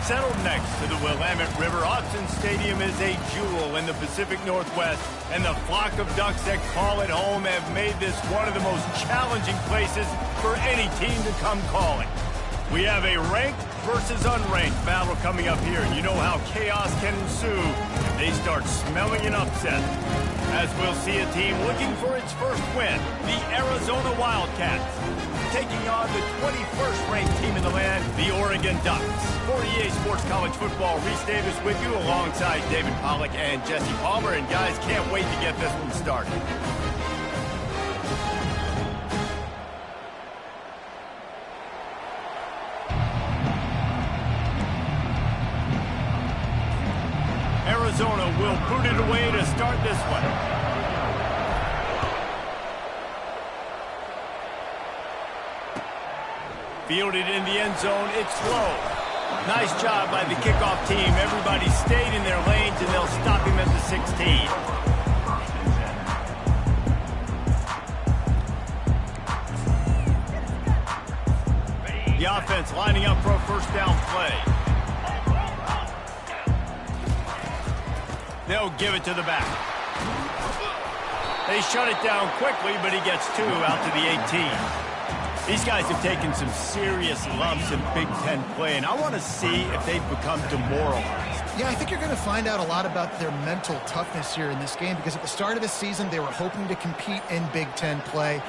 Settled next to the Willamette River, Autzen Stadium is a jewel in the Pacific Northwest, and the flock of Ducks that call it home have made this one of the most challenging places for any team to come calling. We have a ranked versus unranked battle coming up here, and you know how chaos can ensue if they start smelling an upset. As we'll see a team looking for its first win, the Arizona Wildcats, taking on the 21st ranked team in the land, the Oregon Ducks. For EA Sports College Football, Reese Davis with you alongside David Pollack and Jesse Palmer. And guys, can't wait to get this one started. Arizona will boot it away to start this one. Fielded in the end zone, it's low. Nice job by the kickoff team. Everybody stayed in their lanes, and they'll stop him at the 16. The offense lining up for a first down play. They'll give it to the back. They shut it down quickly, but he gets two out to the 18. These guys have taken some serious lumps in Big Ten play, and I want to see if they've become demoralized. Yeah, I think you're going to find out a lot about their mental toughness here in this game, because at the start of the season, they were hoping to compete in Big Ten play.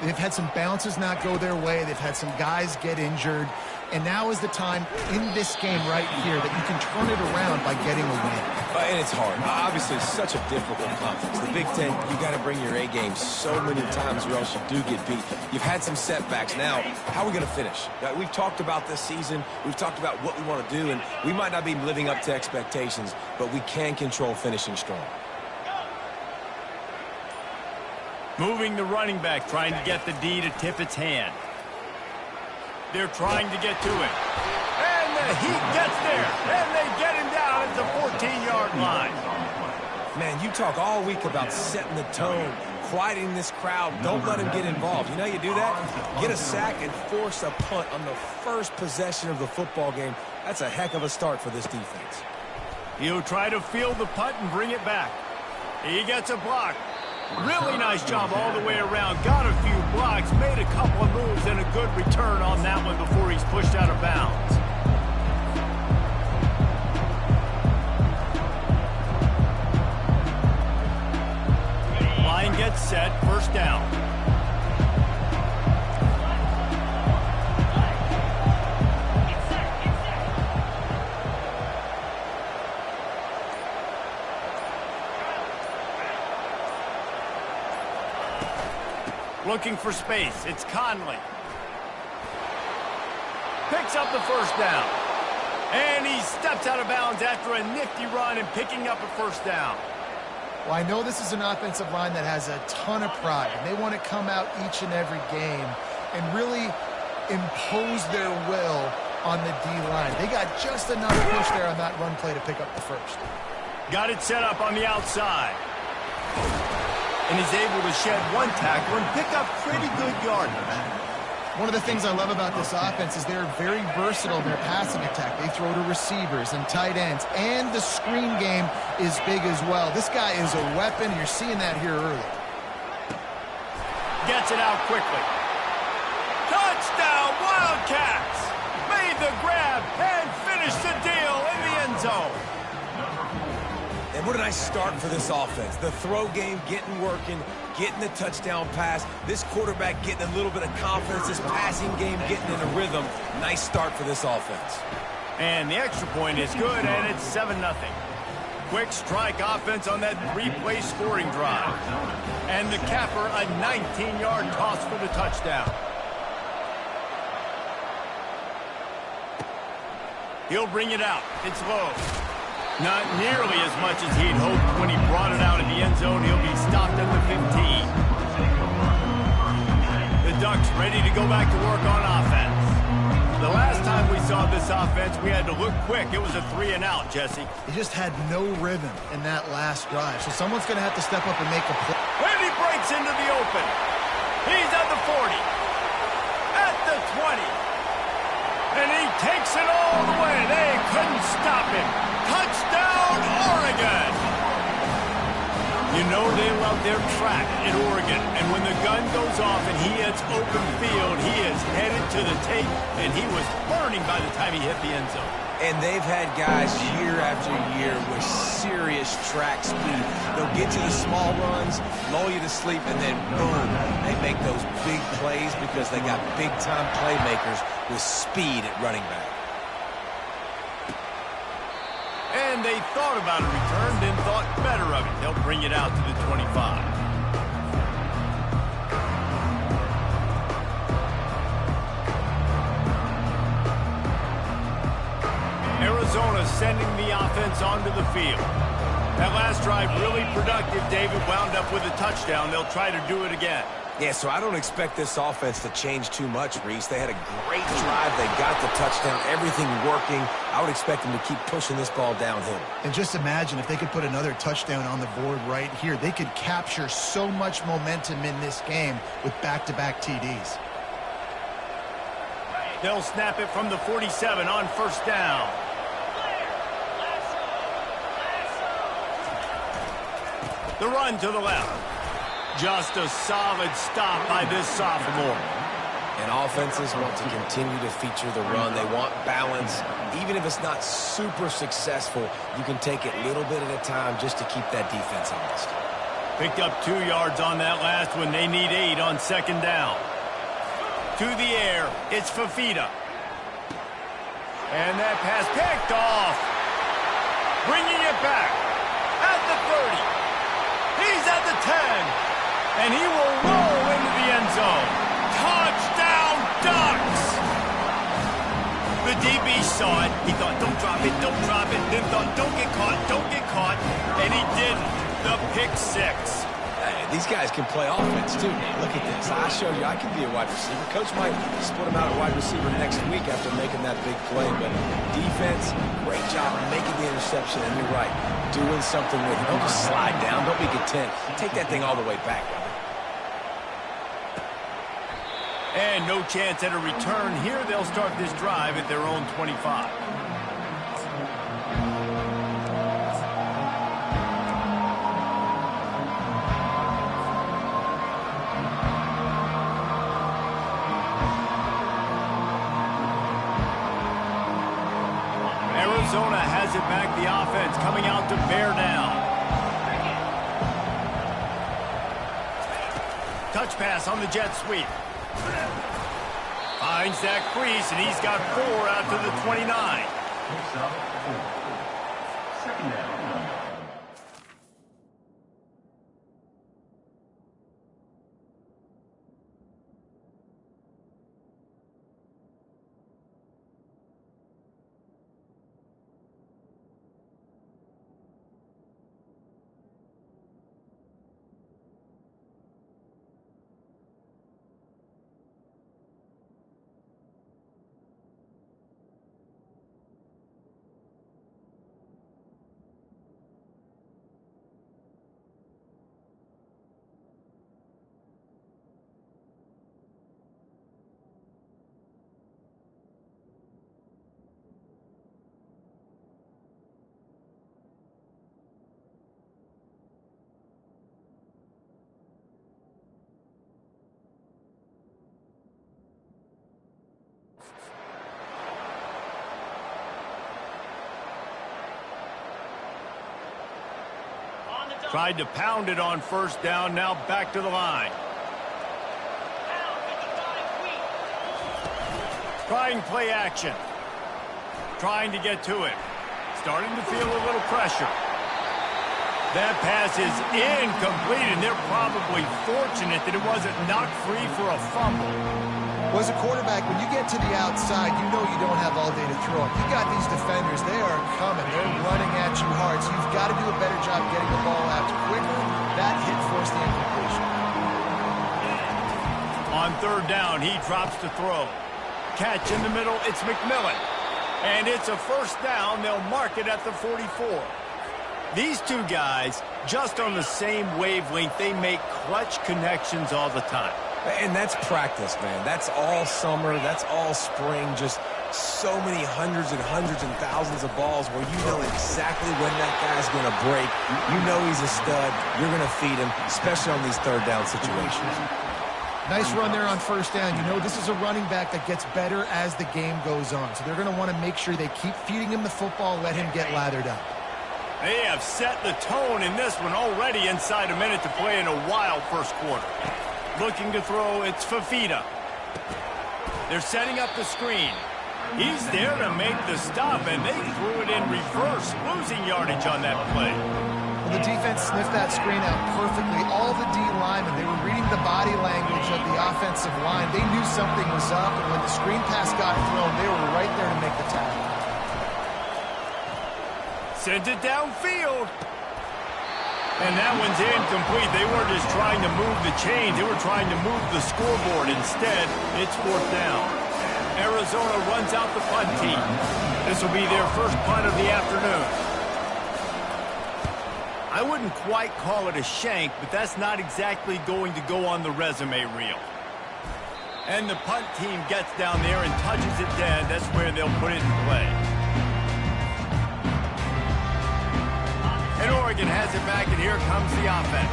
They've had some bounces not go their way. They've had some guys get injured. And now is the time in this game right here that you can turn it around by getting a win. And it's hard. Obviously, it's such a difficult conference. The Big Ten, you got to bring your A game so many times or else you do get beat. You've had some setbacks. Now, how are we going to finish? We've talked about this season. We've talked about what we want to do, and we might not be living up to expectations, but we can control finishing strong. Moving the running back, trying to get the D to tip its hand. They're trying to get to it. And the Heat gets there. And they get him down at the 14-yard line. Man, you talk all week about setting the tone, quieting this crowd. Don't let him get involved. You know how you do that? Get a sack and force a punt on the first possession of the football game. That's a heck of a start for this defense. He'll try to field the punt and bring it back. He gets a block. Really nice job all the way around. Got a few blocks, made a couple of moves, and a good return on that one before he's pushed out of bounds. Line gets set, first down. Looking for space. It's Conley. Picks up the first down. And he steps out of bounds after a nifty run and picking up a first down. Well, I know this is an offensive line that has a ton of pride, and they want to come out each and every game and really impose their will on the D-line. They got just enough push there on that run play to pick up the first. Got it set up on the outside. And he's able to shed one tackle and pick up pretty good yardage. One of the things I love about this offense is they're very versatile in their passing attack. They throw to receivers and tight ends, and the screen game is big as well. This guy is a weapon, and you're seeing that here early. Gets it out quickly. Touchdown, Wildcats! Made the grab and finished the deal in the end zone. And what a nice start for this offense. The throw game getting working, getting the touchdown pass. This quarterback getting a little bit of confidence. This passing game getting in a rhythm. Nice start for this offense. And the extra point is good, and it's 7-0. Quick strike offense on that three-play scoring drive. And the capper, a 19-yard toss for the touchdown. He'll bring it out. It's low. Not nearly as much as he'd hoped when he brought it out in the end zone. He'll be stopped at the 15. The Ducks ready to go back to work on offense. The last time we saw this offense, we had to look quick. It was a 3-and-out, Jesse. He just had no rhythm in that last drive, so someone's going to have to step up and make a play. And he breaks into the open. He's at the 40. At the 20. And he takes it all the way. They couldn't stop him. Touchdown, Oregon! You know they love their track in Oregon. And when the gun goes off and he hits open field, he is headed to the tape, and he was burning by the time he hit the end zone. And they've had guys year after year with serious track speed. They'll get to the small runs, lull you to sleep, and then boom, they make those big plays because they got big-time playmakers with speed at running back. And they thought about a return, then thought better of it. They'll bring it out to the 25. Arizona sending the offense onto the field. That last drive really productive. David wound up with a touchdown. They'll try to do it again. Yeah, so I don't expect this offense to change too much, Reese. They had a great drive. They got the touchdown, everything working. I would expect them to keep pushing this ball downhill. And just imagine if they could put another touchdown on the board right here. They could capture so much momentum in this game with back-to-back TDs. They'll snap it from the 47 on first down. The run to the left. Just a solid stop by this sophomore. And offenses want to continue to feature the run. They want balance. Even if it's not super successful, you can take it little bit at a time just to keep that defense honest. Picked up 2 yards on that last one. They need 8 on second down. To the air, it's Fafita. And that pass picked off. Bringing it back at the 30. He's at the 10. And he will roll into the end zone. Touchdown, Ducks! The DB saw it. He thought, don't drop it, don't drop it. Then thought, don't get caught, don't get caught. And he didn't. The pick 6. Hey, these guys can play offense, too. Look at this. I show you I can be a wide receiver. Coach might split him out at wide receiver next week after making that big play. But defense, great job making the interception. And you're right, doing something with it. Don't just slide down. Don't be content. Take that thing all the way back. And no chance at a return here. They'll start this drive at their own 25. Arizona has it back, the offense coming out to bear down. Touch pass on the jet sweep. Finds that crease, and he's got 4 out to the 29. Second down. Tried to pound it on first down, now back to the line. Trying play action. Trying to get to him. Starting to feel a little pressure. That pass is incomplete, and they're probably fortunate that it wasn't knocked free for a fumble. Well, as a quarterback, when you get to the outside, you know you don't have all day to throw. You got these defenders, they are coming. They're running at you hard, so you've got to do a better job getting the ball out quicker. That hit forced the incompletion. On third down, he drops to throw. Catch in the middle, it's McMillan. And it's a first down. They'll mark it at the 44. These two guys, just on the same wavelength, they make clutch connections all the time. And that's practice, man. That's all summer. That's all spring. Just so many hundreds and thousands of balls where you know exactly when that guy's going to break. You know he's a stud. You're going to feed him, especially on these third down situations. Nice run there on first down. You know, this is a running back that gets better as the game goes on. So they're going to want to make sure they keep feeding him the football, let him get lathered up. They have set the tone in this one already inside a minute to play in a wild first quarter. Looking to throw, it's Fifita. They're setting up the screen. He's there to make the stop, and they threw it in reverse, losing yardage on that play. Well, the defense sniffed that screen out perfectly. All the D linemen, they were reading the body language of the offensive line. They knew something was up, and when the screen pass got thrown, they were right there to make the tackle. Sent it downfield. And that one's incomplete. They weren't just trying to move the chains. They were trying to move the scoreboard. Instead, it's fourth down. Arizona runs out the punt team. This will be their first punt of the afternoon. I wouldn't quite call it a shank, but that's not exactly going to go on the resume reel. And the punt team gets down there and touches it dead. That's where they'll put it in play. And Oregon has it back, and here comes the offense.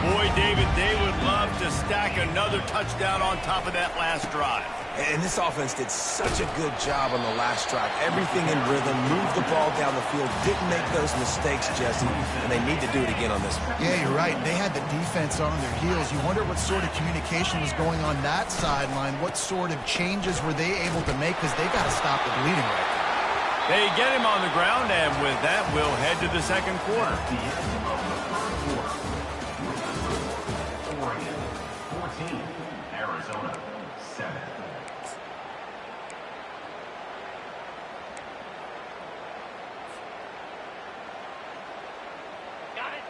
Boy, David, they would love to stack another touchdown on top of that last drive. And this offense did such a good job on the last drive. Everything in rhythm, moved the ball down the field, didn't make those mistakes, Jesse, and they need to do it again on this one. Yeah, you're right. They had the defense on their heels. You wonder what sort of communication was going on that sideline. What sort of changes were they able to make, because they got to stop the bleeding right now. They get him on the ground, and with that, we'll head to the second quarter. Oregon 14, Arizona 7.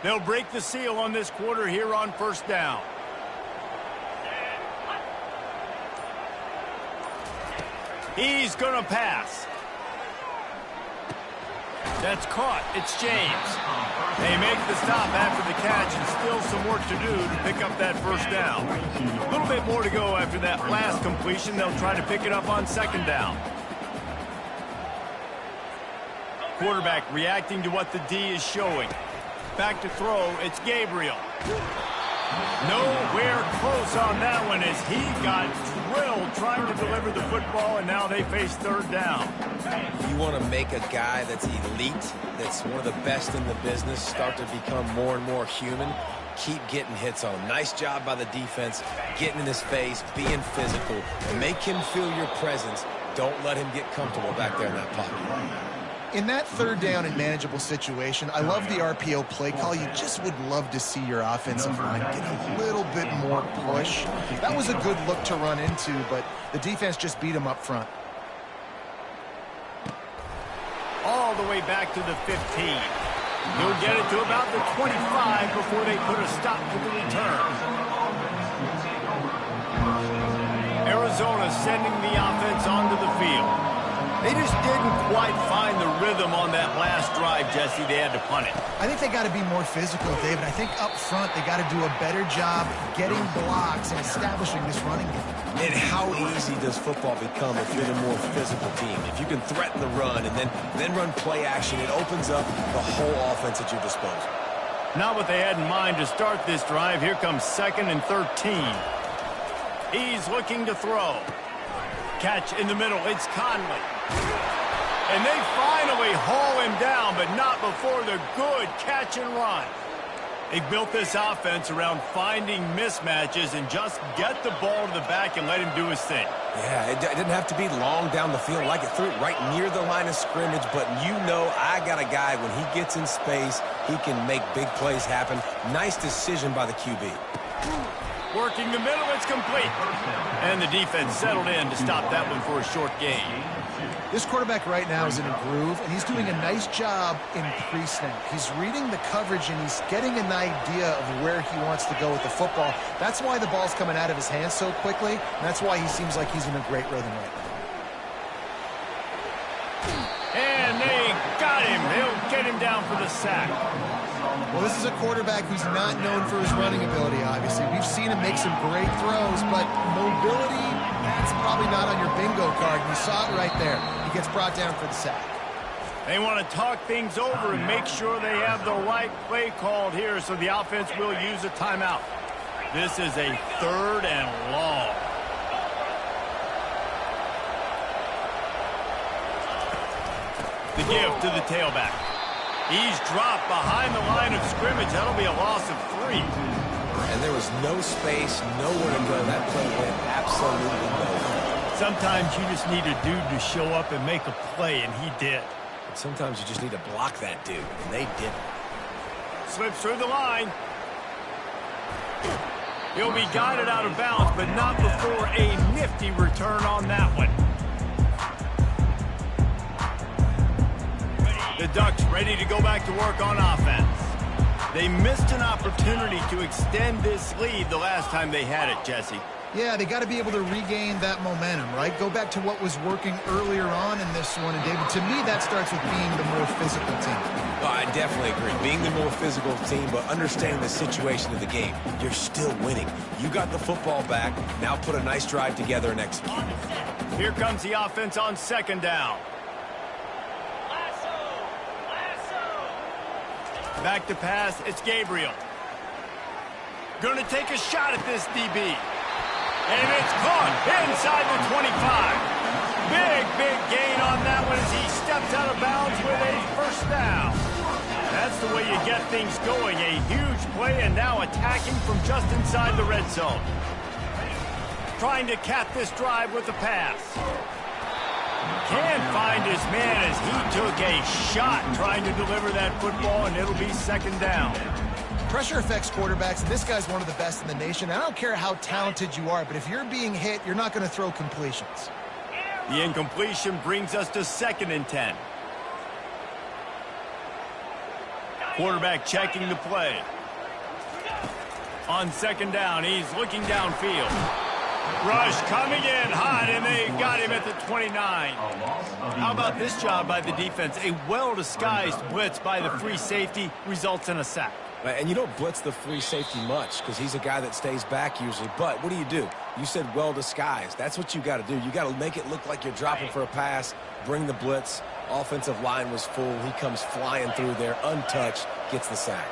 They'll break the seal on this quarter here on first down. He's going to pass. That's caught. It's James. They make the stop after the catch, and still some work to do to pick up that first down. A little bit more to go after that last completion. They'll try to pick it up on second down. Quarterback reacting to what the D is showing. Back to throw, it's Gabriel. Nowhere close on that one as he got drilled trying to deliver the football, and now they face third down. You want to make a guy that's elite, that's one of the best in the business, start to become more and more human, keep getting hits on him. Nice job by the defense, getting in his face, being physical, and make him feel your presence. Don't let him get comfortable back there in that pocket. In that third down and manageable situation, I love the RPO play call. You just would love to see your offensive line get a little bit more push. That was a good look to run into, but the defense just beat him up front. All the way back to the 15. He'll get it to about the 25 before they put a stop to the return. Arizona sending the offense onto the field. They just didn't quite find the rhythm on that last drive, Jesse. They had to punt it. I think they got to be more physical, David. I think up front they got to do a better job getting blocks and establishing this running game. And how easy does football become if you're the more physical team? If you can threaten the run and then run play action, it opens up the whole offense at your disposal. Not what they had in mind to start this drive. Here comes 2nd and 13. He's looking to throw. Catch in the middle. It's Conley. And they finally haul him down, but not before the good catch and run. They built this offense around finding mismatches and just get the ball to the back and let him do his thing. Yeah, it didn't have to be long down the field. Like it threw it right near the line of scrimmage, but you know I got a guy, when he gets in space, he can make big plays happen. Nice decision by the QB. Working the middle, it's complete. And the defense settled in to stop that one for a short gain. This quarterback right now is in a groove, and he's doing a nice job in pre-snap. He's reading the coverage, and he's getting an idea of where he wants to go with the football. That's why the ball's coming out of his hands so quickly, and that's why he seems like he's in a great rhythm right now. And they got him. They'll get him down for the sack. Well, this is a quarterback who's not known for his running ability, obviously. We've seen him make some great throws, but mobility That's probably not on your bingo card. You saw it right there. He gets brought down for the sack. They want to talk things over and make sure they have the right play called here, so the offense will use a timeout. This is a 3rd and long. The give to the tailback. He's dropped behind the line of scrimmage. That'll be a loss of 3. And there was no space, nowhere to go. That play went absolutely nowhere. Sometimes you just need a dude to show up and make a play, and he did. Sometimes you just need to block that dude, and they didn't. Slips through the line. He'll be guided out of bounds, but not before a nifty return on that one. The Ducks ready to go back to work on offense. They missed an opportunity to extend this lead the last time they had it, Jesse. Yeah, they got to be able to regain that momentum, right? Go back to what was working earlier on in this one. And, David, to me, that starts with being the more physical team. Oh, I definitely agree. Being the more physical team, but understanding the situation of the game. You're still winning. You got the football back. Now put a nice drive together and execute. Here comes the offense on 2nd down. Back to pass, it's Gabriel. Gonna take a shot at this DB. And it's caught inside the 25. Big gain on that one as he steps out of bounds with a 1st down. That's the way you get things going. A huge play and now attacking from just inside the red zone. Trying to cap this drive with the pass. Can't find his man as he took a shot trying to deliver that football, and it'll be 2nd down. Pressure affects quarterbacks, and this guy's one of the best in the nation. I don't care how talented you are, but if you're being hit, you're not going to throw completions. The incompletion brings us to 2nd and 10. Quarterback checking the play. On 2nd down, he's looking downfield. Rush coming in hot, and they got him at the 29. How about this job by the defense? A well-disguised blitz by the free safety results in a sack. And you don't blitz the free safety much because he's a guy that stays back usually. But what do? You said well-disguised. That's what you got to do. You got to make it look like you're dropping for a pass, bring the blitz. Offensive line was full. He comes flying through there, untouched, gets the sack.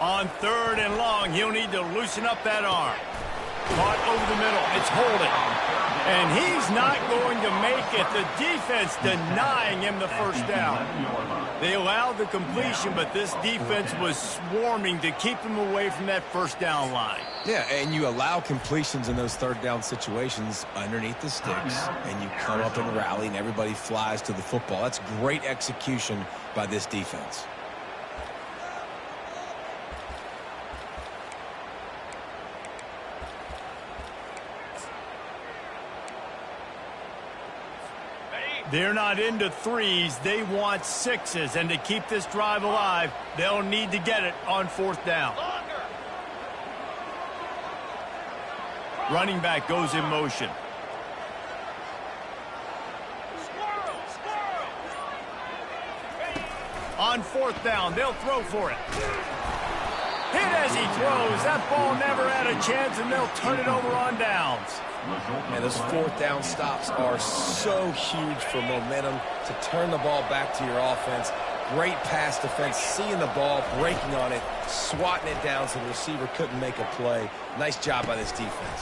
On 3rd and long, he'll need to loosen up that arm. Caught over the middle. It's holding. And he's not going to make it. The defense denying him the 1st down. They allowed the completion, but this defense was swarming to keep him away from that 1st down line. Yeah, and you allow completions in those 3rd down situations underneath the sticks, and you come up and rally, and everybody flies to the football. That's great execution by this defense. They're not into 3s. They want 6s. And to keep this drive alive, they'll need to get it on 4th down. Running back goes in motion. On 4th down, they'll throw for it. Hit as he throws. That ball never had a chance, and they'll turn it over on downs. And those 4th down stops are so huge for momentum to turn the ball back to your offense. Great pass defense, seeing the ball, breaking on it, swatting it down so the receiver couldn't make a play. Nice job by this defense.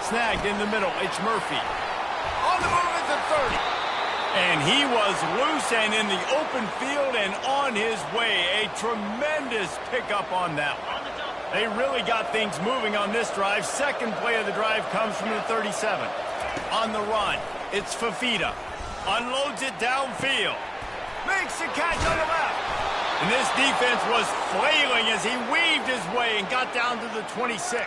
Snagged in the middle, it's Murphy. On the move at the 30. And he was loose and in the open field and on his way. A tremendous pickup on that one. They really got things moving on this drive. 2nd play of the drive comes from the 37. On the run, it's Fafita. Unloads it downfield. Makes the catch on the left. And this defense was flailing as he weaved his way and got down to the 26.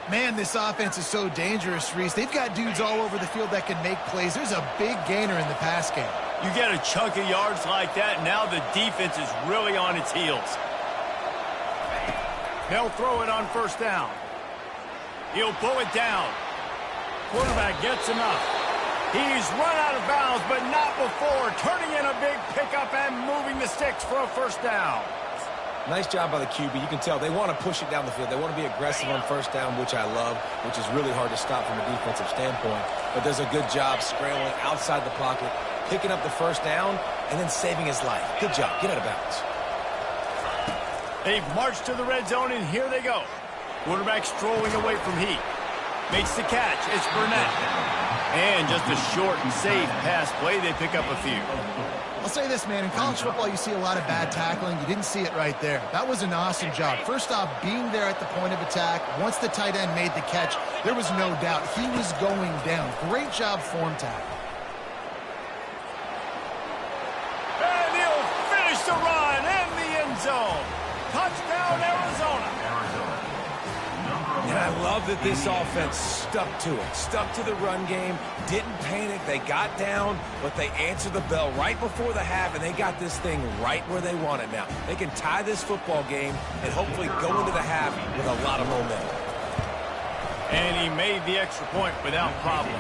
Man, this offense is so dangerous, Reese. They've got dudes all over the field that can make plays. There's a big gainer in the pass game. You get a chunk of yards like that, now the defense is really on its heels. They'll throw it on 1st down. He'll pull it down. Quarterback gets enough. He's run out of bounds, but not before. Turning in a big pickup and moving the sticks for a 1st down. Nice job by the QB. You can tell they want to push it down the field. They want to be aggressive on first down, which I love, which is really hard to stop from a defensive standpoint. But does a good job scrambling outside the pocket, picking up the first down, and then saving his life. Good job. Get out of bounds. They've marched to the red zone, and here they go. Quarterback strolling away from Heat. Makes the catch. It's Burnett. And just a short and safe pass play. They pick up a few. I'll say this, man. In college football, you see a lot of bad tackling. You didn't see it right there. That was an awesome job. First off, being there at the point of attack. Once the tight end made the catch, there was no doubt he was going down. Great job form tackle. And he'll finish the run in the end zone. Touchdown, Arizona. And I love that this offense stuck to it, stuck to the run game, didn't panic. They got down, but they answered the bell right before the half, and they got this thing right where they want it now. They can tie this football game and hopefully go into the half with a lot of momentum. And he made the extra point without problem.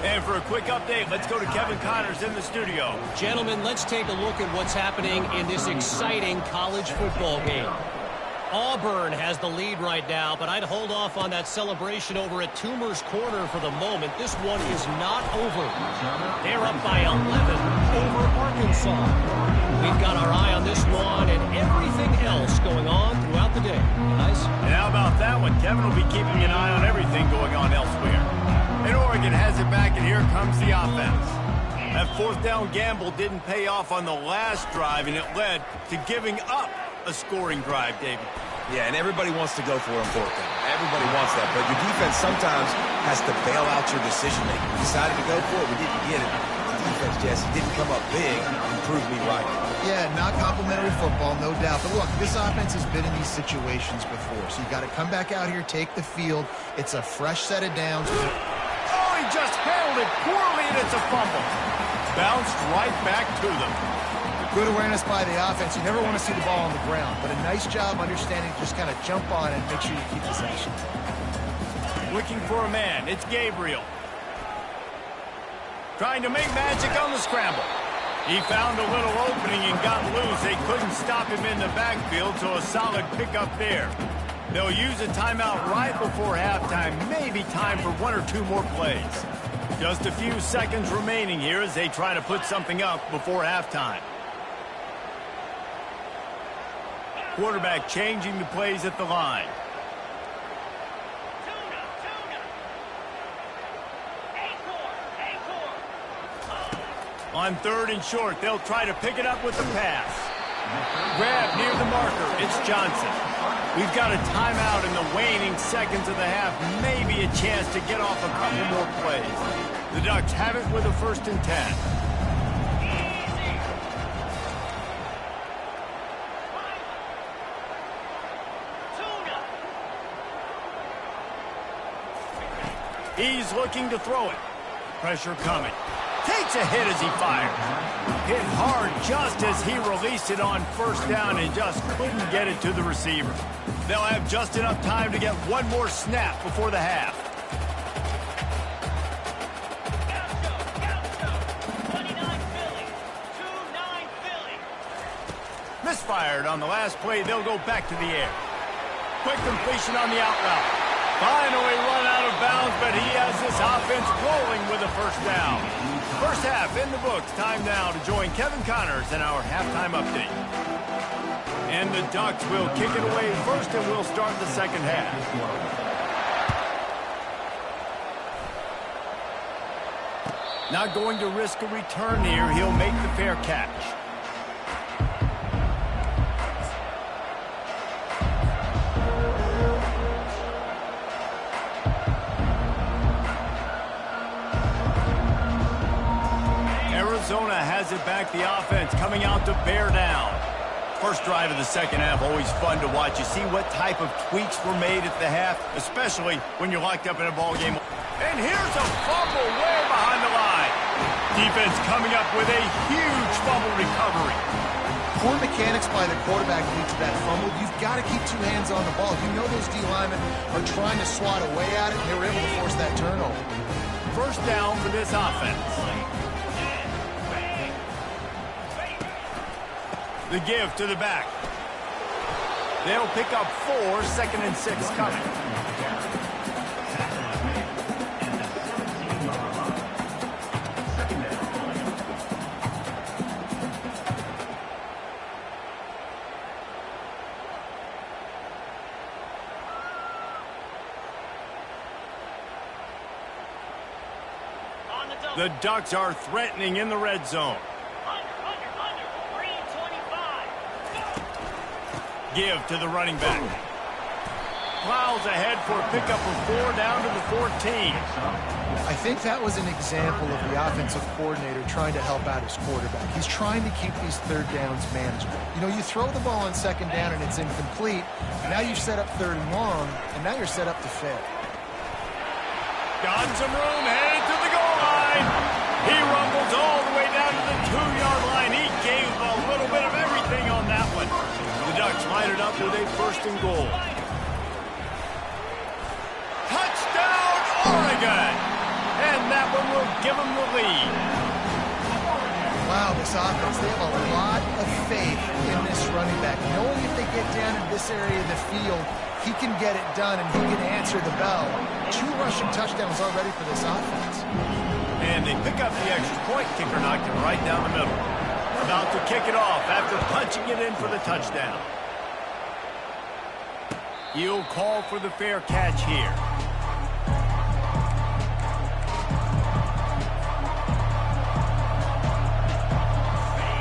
And for a quick update, let's go to Kevin Connors in the studio. Gentlemen, let's take a look at what's happening in this exciting college football game. Auburn has the lead right now, but I'd hold off on that celebration over at Toomer's Corner for the moment. This one is not over. They're up by 11 over Arkansas. We've got our eye on this one and everything else going on throughout the day. Guys? And how about that one? Kevin will be keeping an eye on everything going on elsewhere. And Oregon has it back, and here comes the offense. That fourth down gamble didn't pay off on the last drive, and it led to giving up a scoring drive, David. Yeah, and everybody wants to go for it on fourth down. Everybody wants that, but your defense sometimes has to bail out your decision-making. We decided to go for it. We didn't get it. The defense, Jesse, didn't come up big and prove me right. Yeah, not complimentary football, no doubt. But look, this offense has been in these situations before, so you got to come back out here, take the field. It's a fresh set of downs. Oh, he just handled it poorly, and it's a fumble. Bounced right back to them. Good awareness by the offense. You never want to see the ball on the ground, but a nice job understanding to just kind of jump on and make sure you keep possession. Looking for a man. It's Gabriel. Trying to make magic on the scramble. He found a little opening and got loose. They couldn't stop him in the backfield, so a solid pickup there. They'll use a timeout right before halftime. Maybe time for one or two more plays. Just a few seconds remaining here as they try to put something up before halftime. Quarterback changing the plays at the line. On third and short, they'll try to pick it up with the pass. Grab near the marker. It's Johnson. We've got a timeout in the waning seconds of the half. Maybe a chance to get off a couple more plays. The Ducks have it with a 1st and 10. He's looking to throw it. Pressure coming. Takes a hit as he fires. Hit hard just as he released it on first down and just couldn't get it to the receiver. They'll have just enough time to get one more snap before the half. Misfired on the last play. They'll go back to the air. Quick completion on the out route. Finally run out of bounds, but he has this offense rolling with a first down. First half in the books. Time now to join Kevin Connors in our halftime update. And the Ducks will kick it away first, and we'll start the second half. Not going to risk a return here. He'll make the fair catch. Arizona has it back, the offense coming out to bear down. First drive of the second half, always fun to watch. You see what type of tweaks were made at the half, especially when you're locked up in a ball game. And here's a fumble way behind the line. Defense coming up with a huge fumble recovery. Poor mechanics by the quarterback lead to that fumble. You've got to keep two hands on the ball. You know those D linemen are trying to swat away at it, and they were able to force that turnover. First down for this offense. The give to the back. They'll pick up 4, 2nd and 6 coming. The Ducks are threatening in the red zone. Give to the running back. Plows ahead for a pickup of 4 down to the 14. I think that was an example of the offensive coordinator trying to help out his quarterback. He's trying to keep these third downs manageable. You know, you throw the ball on 2nd down and it's incomplete. Now you've set up 3rd and long, and now you're set up to fail. Got some room, headed to the goal line. He rumbles all the way down to the 2-yard line. He gave a little bit of everything on that one. The Ducks line it up with a 1st and goal. Touchdown, Oregon! And that one will give them the lead. Wow, this offense, they have a lot of faith in this running back. Knowing if they get down in this area of the field, he can get it done and he can answer the bell. 2 rushing touchdowns already for this offense. And they pick up the extra point. Kicker knocked it right down the middle. About to kick it off after punching it in for the touchdown. He'll call for the fair catch here.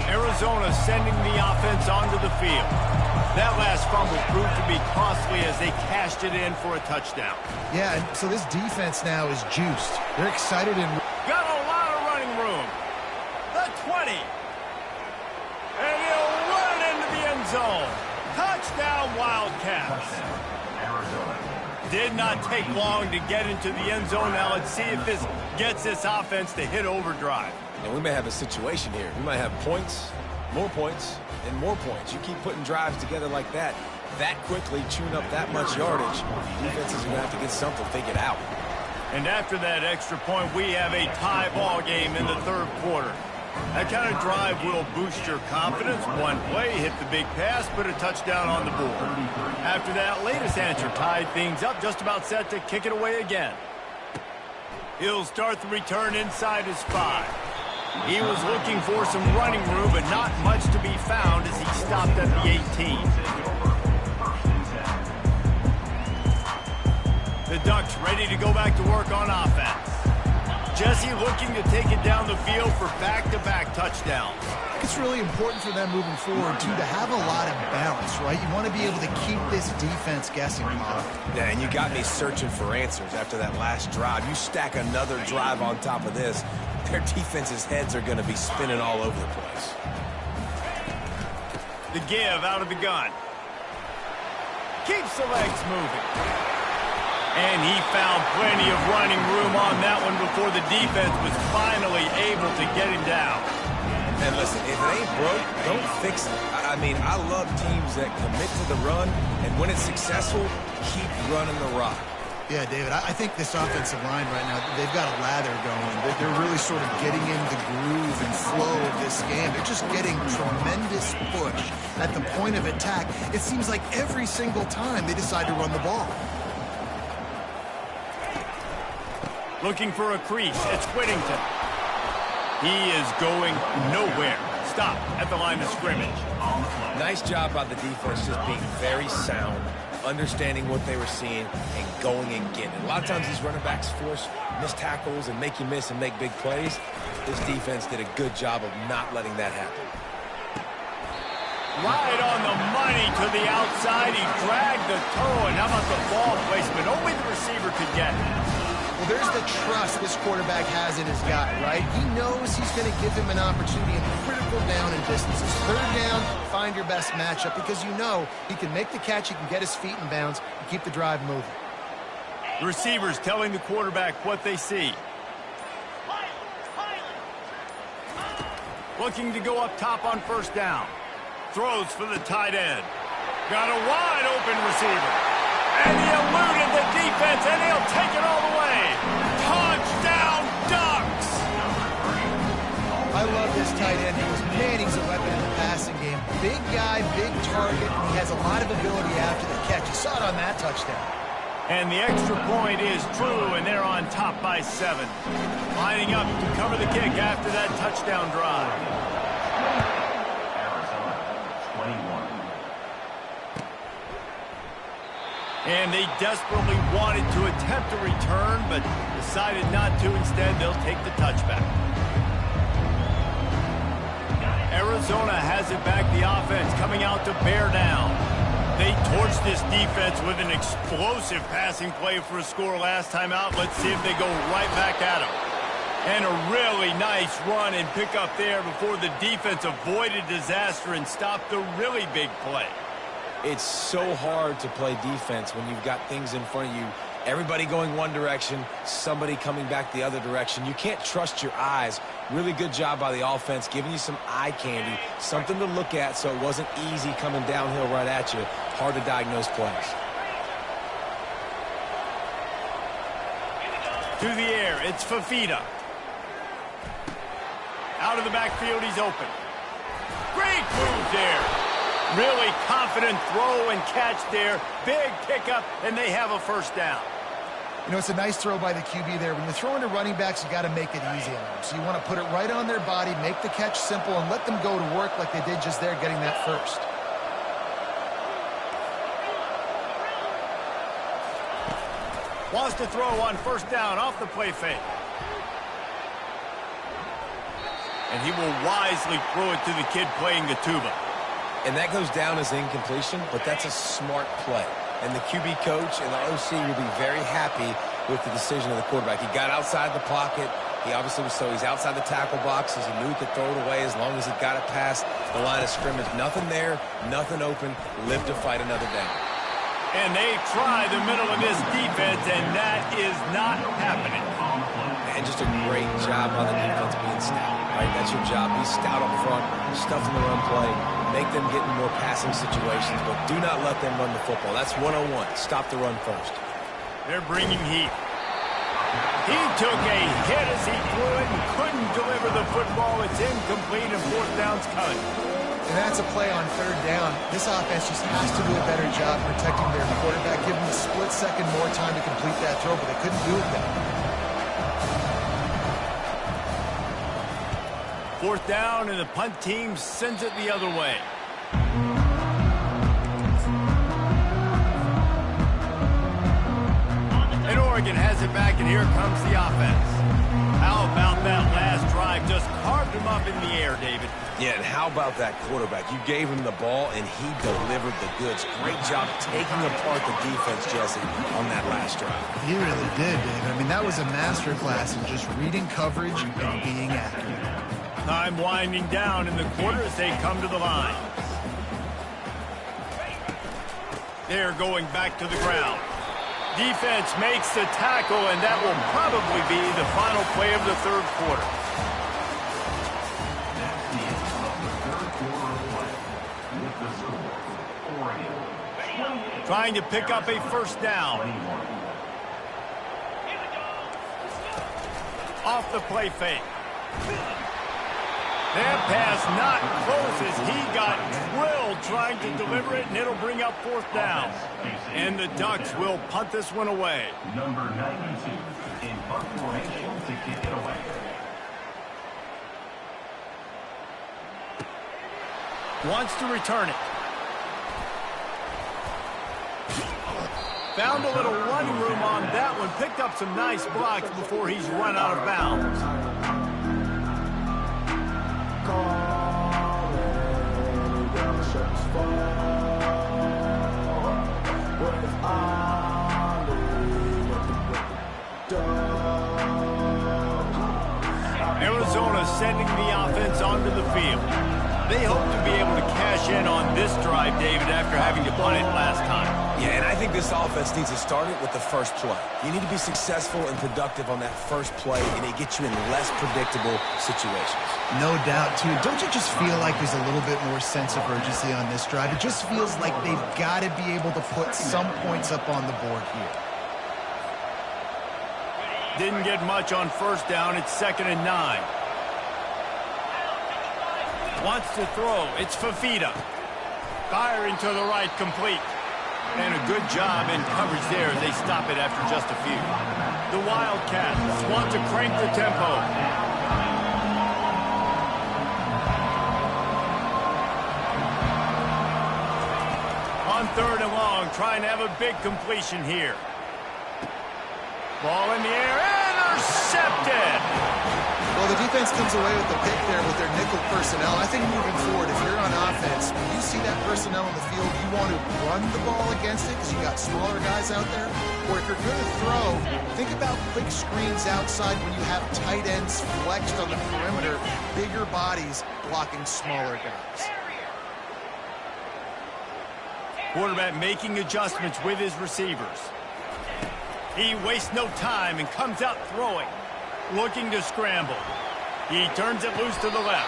Arizona sending the offense onto the field. That last fumble proved to be costly as they cashed it in for a touchdown. Yeah, and so this defense now is juiced. They're excited and... Got a lot of running room. The 20. And he'll run it into the end zone. Touchdown, Wildcats. Did not take long to get into the end zone. Now let's see if this gets this offense to hit overdrive. And we may have a situation here. We might have points, and more points. You keep putting drives together like that quickly, chewing up that much yardage, defenses are going to have to get something figured out. And after that extra point, we have a tie ball game in the 3rd quarter. That kind of drive will boost your confidence. One play, hit the big pass, put a touchdown on the board. After that latest answer, tied things up, just about set to kick it away again. He'll start the return inside his 5. He was looking for some running room, but not much to be found as he stopped at the 18. The Ducks ready to go back to work on offense. Jesse looking to take it down the field for back-to-back touchdowns. It's really important for them moving forward, too, to have a lot of balance, right? You want to be able to keep this defense guessing, Bob. Yeah, and you got me searching for answers after that last drive. You stack another drive on top of this, their defense's heads are going to be spinning all over the place. The give out of the gun. Keeps the legs moving. And he found plenty of running room on that one before the defense was finally able to get him down. And listen, if it ain't broke, don't fix it. I mean, I love teams that commit to the run, and when it's successful, keep running the rock. Yeah, David, I think this offensive line right now, they've got a lather going. They're really sort of getting in the groove and flow of this game. They're just getting tremendous push at the point of attack. It seems like every single time they decide to run the ball. Looking for a crease. It's Whittington. He is going nowhere. Stop at the line of scrimmage. Nice job by the defense just being very sound, understanding what they were seeing, and going and getting it. A lot of times these running backs force missed tackles and make you miss and make big plays. This defense did a good job of not letting that happen. Right on the money to the outside. He dragged the toe, and how about the ball placement? Only the receiver could get it. Well, there's the trust this quarterback has in his guy, right? He knows he's going to give him an opportunity in critical down and distances. 3rd down, find your best matchup because you know he can make the catch, he can get his feet in bounds, and keep the drive moving. The receivers telling the quarterback what they see. Looking to go up top on 1st down. Throws for the tight end. Got a wide open receiver. And he eluded the defense, and he'll take it all the way. Touchdown, Ducks! I love this this tight end is, man, he's a weapon in the passing game. Big guy, big target, and he has a lot of ability after the catch. You saw it on that touchdown. And the extra point is true, and they're on top by 7. Lining up to cover the kick after that touchdown drive. Arizona, 21. And they desperately wanted to attempt a return, but decided not to. Instead, they'll take the touchback. Arizona has it back, the offense coming out to bear down. They torched this defense with an explosive passing play for a score last time out. Let's see if they go right back at them. And a really nice run and pick up there before the defense avoided disaster and stopped the really big play. It's so hard to play defense when you've got things in front of you. Everybody going one direction, somebody coming back the other direction. You can't trust your eyes. Really good job by the offense, giving you some eye candy, something to look at so it wasn't easy coming downhill right at you. Hard to diagnose plays. To the air, it's Fafita. Out of the backfield, he's open. Great move there. Really confident throw and catch there. Big pickup, and they have a first down. You know, it's a nice throw by the QB there. When you're throwing to running backs, you got to make it easy on them. So you want to put it right on their body, make the catch simple, and let them go to work like they did just there, getting that first. Wants to throw on first down off the play fake. And he will wisely throw it to the kid playing the tuba. And that goes down as incompletion, but that's a smart play. And the QB coach and the OC will be very happy with the decision of the quarterback. He got outside the pocket. He obviously was he's outside the tackle boxes. He knew he could throw it away as long as he got it past the line of scrimmage. Nothing there, nothing open. Live to fight another down. And they try the middle of this defense, and that is not happening. And just a great job on the defense being stout. Right, that's your job. Be stout up front, stuff in the run play, make them get in more passing situations, but do not let them run the football. That's 101. Stop the run first. They're bringing heat. He took a hit as he threw it and couldn't deliver the football. It's incomplete, and fourth down's coming. And that's a play on third down. This offense just has to do a better job protecting their quarterback, give them a split second more time to complete that throw, but they couldn't do it then. Fourth down, and the punt team sends it the other way. And Oregon has it back, and here comes the offense. How about that last drive? Just carved him up in the air, David. Yeah, and how about that quarterback? You gave him the ball, and he delivered the goods. Great job taking apart the defense, Jesse, on that last drive. He really did, David. I mean, that was a masterclass in just reading coverage and being accurate. Time winding down in the quarter as they come to the line. They're going back to the ground. Defense makes the tackle, and that will probably be the final play of the third quarter. That's the end of the third quarter of play. With the score, Oregon 28. Trying to pick up a first down. 21. Off the play fake. That pass not close as he got drilled trying to deliver it, and it'll bring up fourth down. And the Ducks will punt this one away. Number 92 in punt formation to kick it away. Wants to return it. Found a little running room on that one. Picked up some nice blocks before he's run out of bounds. Arizona sending the offense onto the field. They hope to be able to cash in on this drive, David, after having to punt it last time. Yeah, and I think this offense needs to start it with the first play. You need to be successful and productive on that first play, and it gets you in less predictable situations. No doubt, too. Don't you just feel like there's a little bit more sense of urgency on this drive? It just feels like they've got to be able to put some points up on the board here. Didn't get much on first down. It's 2nd and 9. Wants to throw. It's Fafita. Firing to the right, complete. And a good job in coverage there as they stop it after just a few. The Wildcats want to crank the tempo. On 3rd and long, trying to have a big completion here. Ball in the air, intercepted! Well, the defense comes away with the pick there with their nickel personnel. I think moving forward, if you're on offense, when you see that personnel on the field, you want to run the ball against it because you got smaller guys out there. Or if you're going to throw, think about quick screens outside when you have tight ends flexed on the perimeter, bigger bodies blocking smaller guys. Quarterback making adjustments with his receivers. He wastes no time and comes out throwing. Looking to scramble. He turns it loose to the left.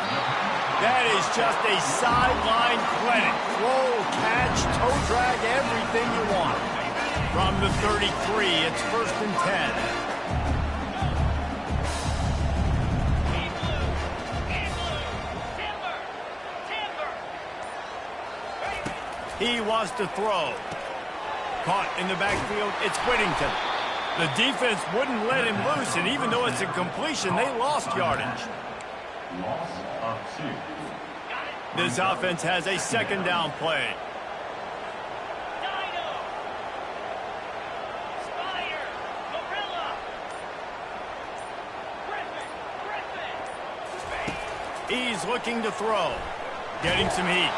That is just a sideline clinic. Throw, catch, toe drag, everything you want. From the 33, it's 1st and 10. He wants to throw. Caught in the backfield, it's Whittington. The defense wouldn't let him loose, and even though it's a completion, they lost yardage. Loss of 2. This offense has a 2nd down play. He's looking to throw. Getting some heat.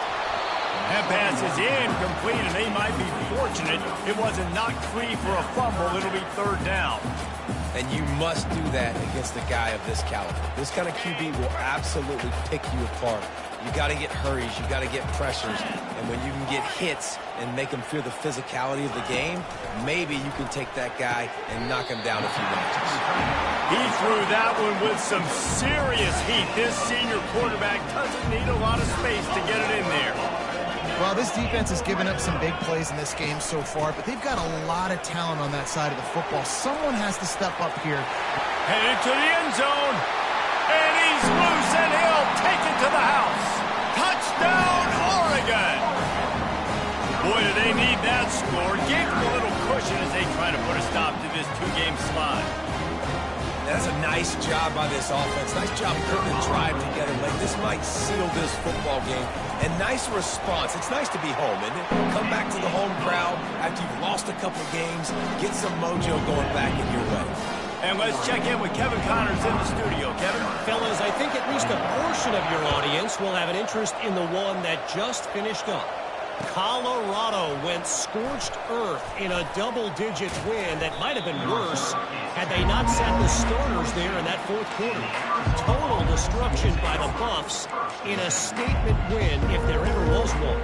That pass is incomplete, and they might be fortunate it wasn't knocked free for a fumble. It'll be 3rd down. And you must do that against a guy of this caliber. This kind of QB will absolutely pick you apart. You got to get hurries. You got to get pressures. And when you can get hits and make him feel the physicality of the game, maybe you can take that guy and knock him down a few notches. He threw that one with some serious heat. This senior quarterback doesn't need a lot of space to get it in there. Well, this defense has given up some big plays in this game so far, but they've got a lot of talent on that side of the football. Someone has to step up here. Headed to the end zone. And he's loose, and he'll take it to the house. Touchdown, Oregon! Boy, do they need that score. Gave them a little cushion as they try to put a stop to this 2-game slide. That's a nice job by this offense. Nice job putting the drive together late. This might seal this football game. And nice response. It's nice to be home, isn't it? Come back to the home crowd after you've lost a couple games. Get some mojo going back in your way. And let's check in with Kevin Connors in the studio. Kevin? Fellas, I think at least a portion of your audience will have an interest in the one that just finished up. Colorado went scorched earth in a double-digit win that might have been worse had they not sat the starters there in that 4th quarter. Total destruction by the Buffs in a statement win if there ever was one.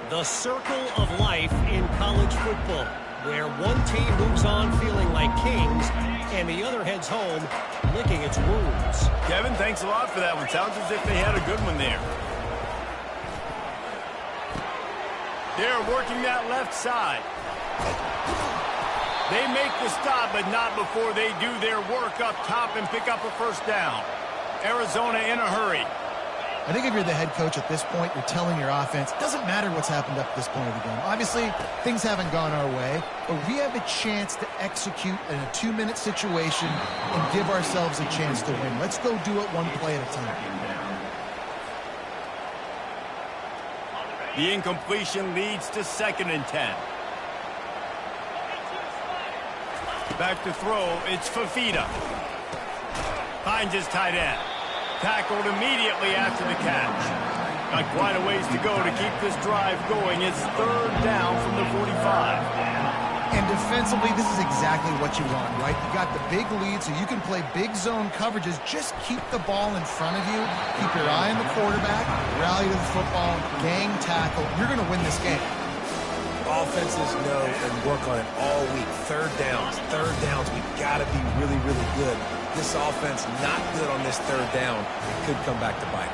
The circle of life in college football, where one team moves on feeling like kings and the other heads home licking its wounds. Kevin, thanks a lot for that one. Sounds as if they had a good one there. They're working that left side. They make the stop, but not before they do their work up top and pick up a 1st down. Arizona in a hurry. I think if you're the head coach at this point, you're telling your offense, it doesn't matter what's happened up to this point of the game. Obviously, things haven't gone our way, but we have a chance to execute in a 2-minute situation and give ourselves a chance to win. Let's go do it one play at a time. The incompletion leads to 2nd and 10. Back to throw, it's Fafita. Finds his tight end. Tackled immediately after the catch. Got quite a ways to go to keep this drive going. It's 3rd down from the 45. And defensively, this is exactly what you want, right? You got the big lead, so you can play big zone coverages. Just keep the ball in front of you. Keep your eye on the quarterback. Rally to the football. Gang tackle. You're going to win this game. Offenses know and work on it all week. 3rd downs. We've got to be really, really good. This offense not good on this 3rd down. It could come back to bite.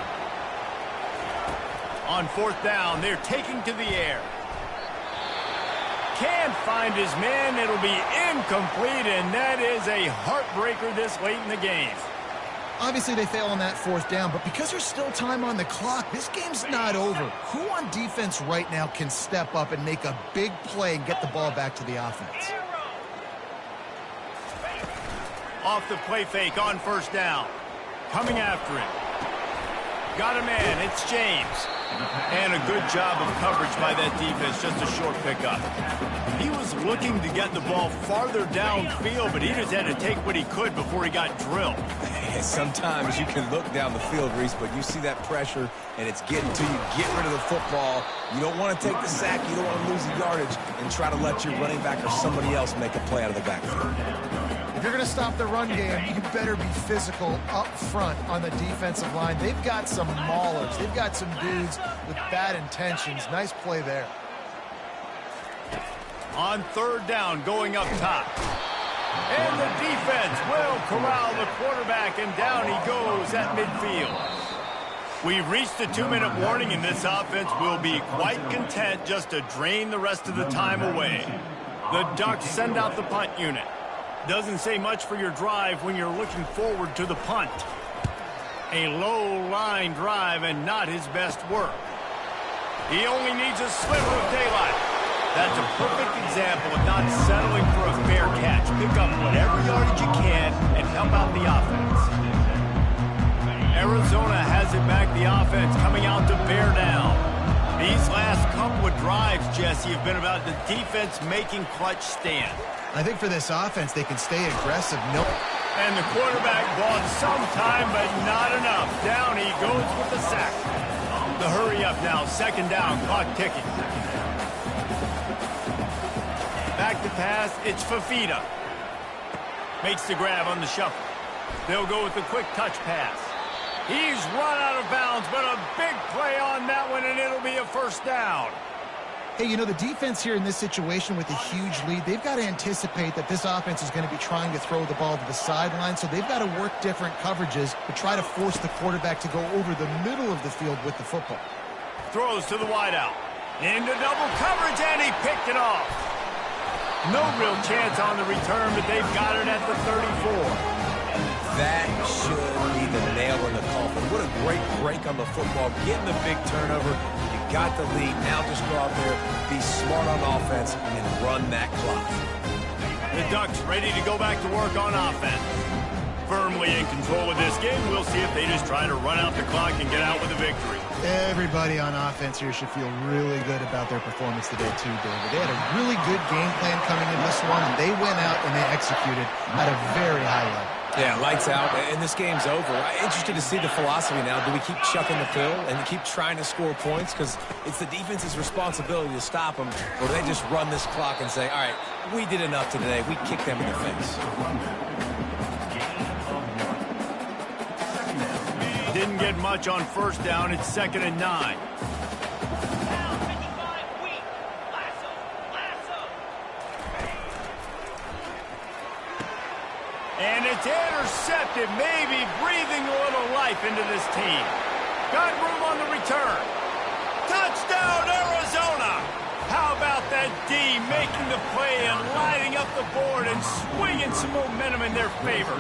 On 4th down, they're taking to the air. Can't find his man. It'll be incomplete, and that is a heartbreaker this late in the game. Obviously, they fail on that fourth down, but because there's still time on the clock, this game's not over. Who on defense right now can step up and make a big play and get the ball back to the offense? Off the play fake on first down. Coming after it. Got a man. It's James. And a good job of coverage by that defense. Just a short pickup. He was looking to get the ball farther downfield, but he just had to take what he could before he got drilled. Sometimes you can look down the field, Reese, but you see that pressure, and it's getting to you. Get rid of the football. You don't want to take the sack. You don't want to lose the yardage, and try to let your running back or somebody else make a play out of the backfield. If you're going to stop the run game, you better be physical up front on the defensive line. They've got some maulers. They've got some dudes with bad intentions. Nice play there. On third down, going up top. And the defense will corral the quarterback, and down he goes at midfield. We've reached the 2-minute warning, and this offense will be quite content just to drain the rest of the time away. The Ducks send out the punt unit. Doesn't say much for your drive when you're looking forward to the punt. A low-line drive and not his best work. He only needs a sliver of daylight. That's a perfect example of not settling for a fair catch. Pick up whatever yardage you can and help out the offense. Arizona has it back. The offense coming out to bear down. These last couple of drives, Jesse, have been about the defense making clutch stand. I think for this offense, they can stay aggressive. And the quarterback bought some time, but not enough. Down he goes with the sack. The hurry up now, second down, clock ticking. Back to pass, it's Fafita. Makes the grab on the shuffle. They'll go with the quick touch pass. He's run out of bounds, but a big play on that one, and it'll be a first down. Hey, you know, the defense here in this situation with a huge lead, they've got to anticipate that this offense is going to be trying to throw the ball to the sideline, so they've got to work different coverages to try to force the quarterback to go over the middle of the field with the football. Throws to the wideout. Into double coverage, and he picked it off. No real chance on the return, but they've got it at the 34. That should be the nail in the coffin. What a great break on the football. Getting the big turnover. Got the lead. Now just go out there, be smart on offense, and run that clock. The Ducks ready to go back to work on offense. Firmly in control of this game. We'll see if they just try to run out the clock and get out with a victory. Everybody on offense here should feel really good about their performance today too, David. They had a really good game plan coming in this one, and they went out and they executed at a very high level. Yeah, lights out, and this game's over. I'm interested to see the philosophy now. Do we keep chucking the pill and keep trying to score points? Because it's the defense's responsibility to stop them. Or do they just run this clock and say, all right, we did enough today. We kicked them in the face. Didn't get much on first down. It's 2nd and 9. And it's intercepted, maybe breathing a little life into this team. Got room on the return. Touchdown, Arizona! How about that D making the play and lighting up the board and swinging some momentum in their favor?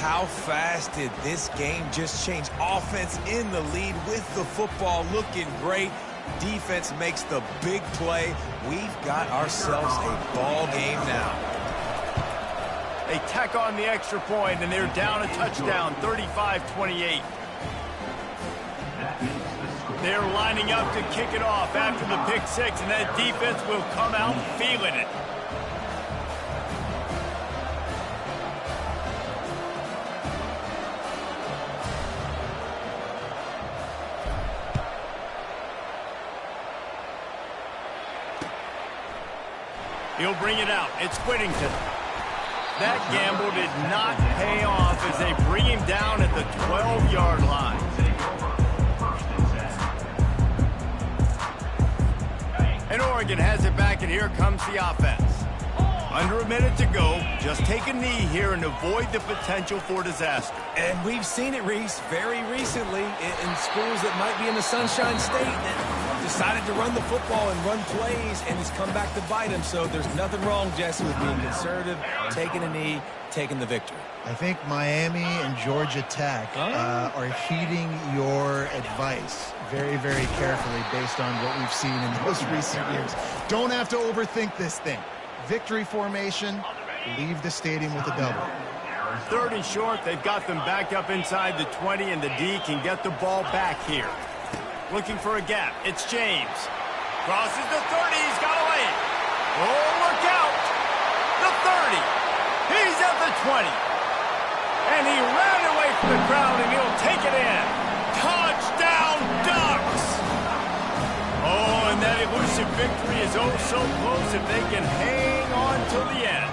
How fast did this game just change? Offense in the lead with the football, looking great. Defense makes the big play. We've got ourselves a ball game now. They tack on the extra point, and they're down a touchdown, 35-28. They're lining up to kick it off after the pick six, and that defense will come out feeling it. He'll bring it out. It's Whittington. That gamble did not pay off as they bring him down at the 12-yard line. And Oregon has it back, and here comes the offense. Under a minute to go. Just take a knee here and avoid the potential for disaster. And we've seen it, Reese, very recently in schools that might be in the Sunshine State. decided to run the football and run plays, and it's come back to bite him. So there's nothing wrong, Jesse, with being conservative, taking a knee, taking the victory. I think Miami and Georgia Tech are heeding your advice very, very carefully based on what we've seen in those recent years. Don't have to overthink this thing. Victory formation, leave the stadium with a double. 3rd and short, they've got them back up inside the 20, and the D can get the ball back here. Looking for a gap. It's James. Crosses the 30. He's got away. Oh, look out. The 30. He's at the 20. And he ran away from the crowd, and he'll take it in. Touchdown, Ducks. Oh, and that elusive victory is oh so close if they can hang on till the end.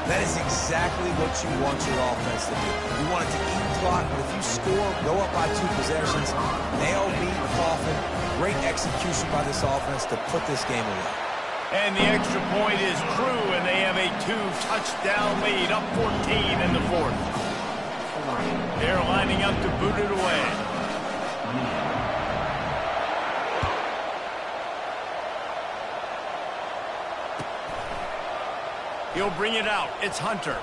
That is exactly what you want your offense to do. You want it to eat clock, but if you score, go up by 2 possessions, nail, meet, coffin. Great execution by this offense to put this game away. And the extra point is true, and they have a 2-touchdown lead, up 14 in the 4th. They're lining up to boot it away. He'll bring it out. It's Hunter.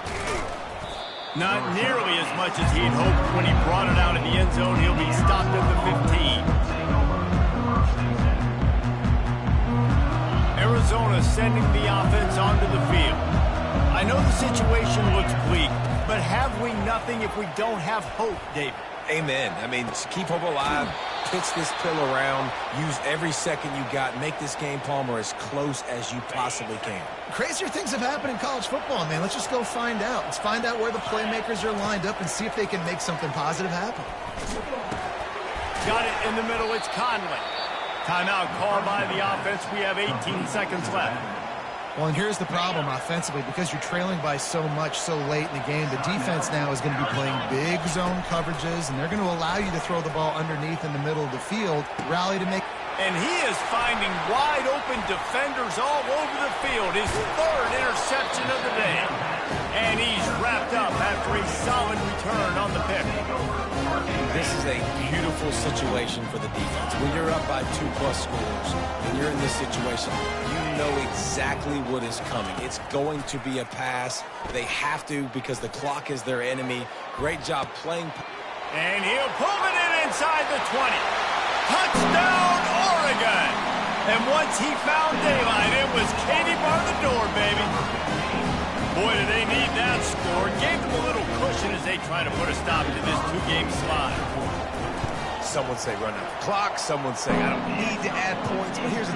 Not nearly as much as he'd hoped when he brought it out of the end zone. He'll be stopped at the 15. Arizona sending the offense onto the field. I know the situation looks bleak, but have we nothing if we don't have hope, David? Amen. I mean, just keep hope alive, pitch this pill around, use every second you got, make this game, Palmer, as close as you possibly can. Crazier things have happened in college football, man. Let's just go find out. Let's find out where the playmakers are lined up and see if they can make something positive happen. Got it in the middle. It's Conley. Timeout called by the offense. We have 18 seconds left. Well, and here's the problem offensively. Because you're trailing by so much so late in the game, the defense now is going to be playing big zone coverages, and they're going to allow you to throw the ball underneath in the middle of the field, rally to make... And he is finding wide-open defenders all over the field. His 3rd interception of the day. And he's wrapped up after a solid return on the pick. This is a beautiful situation for the defense. When you're up by 2+ scores and you're in this situation, you know exactly what is coming. It's going to be a pass. They have to because the clock is their enemy. Great job playing. And he'll pull it in inside the 20. Touchdown, Oregon! And once he found daylight, it was Katie bar the door, baby. Boy, do they need that score. Gave them a little cushion as they try to put a stop to this 2-game slide. Someone say run out the clock. Someone say I don't need to add points. But here's the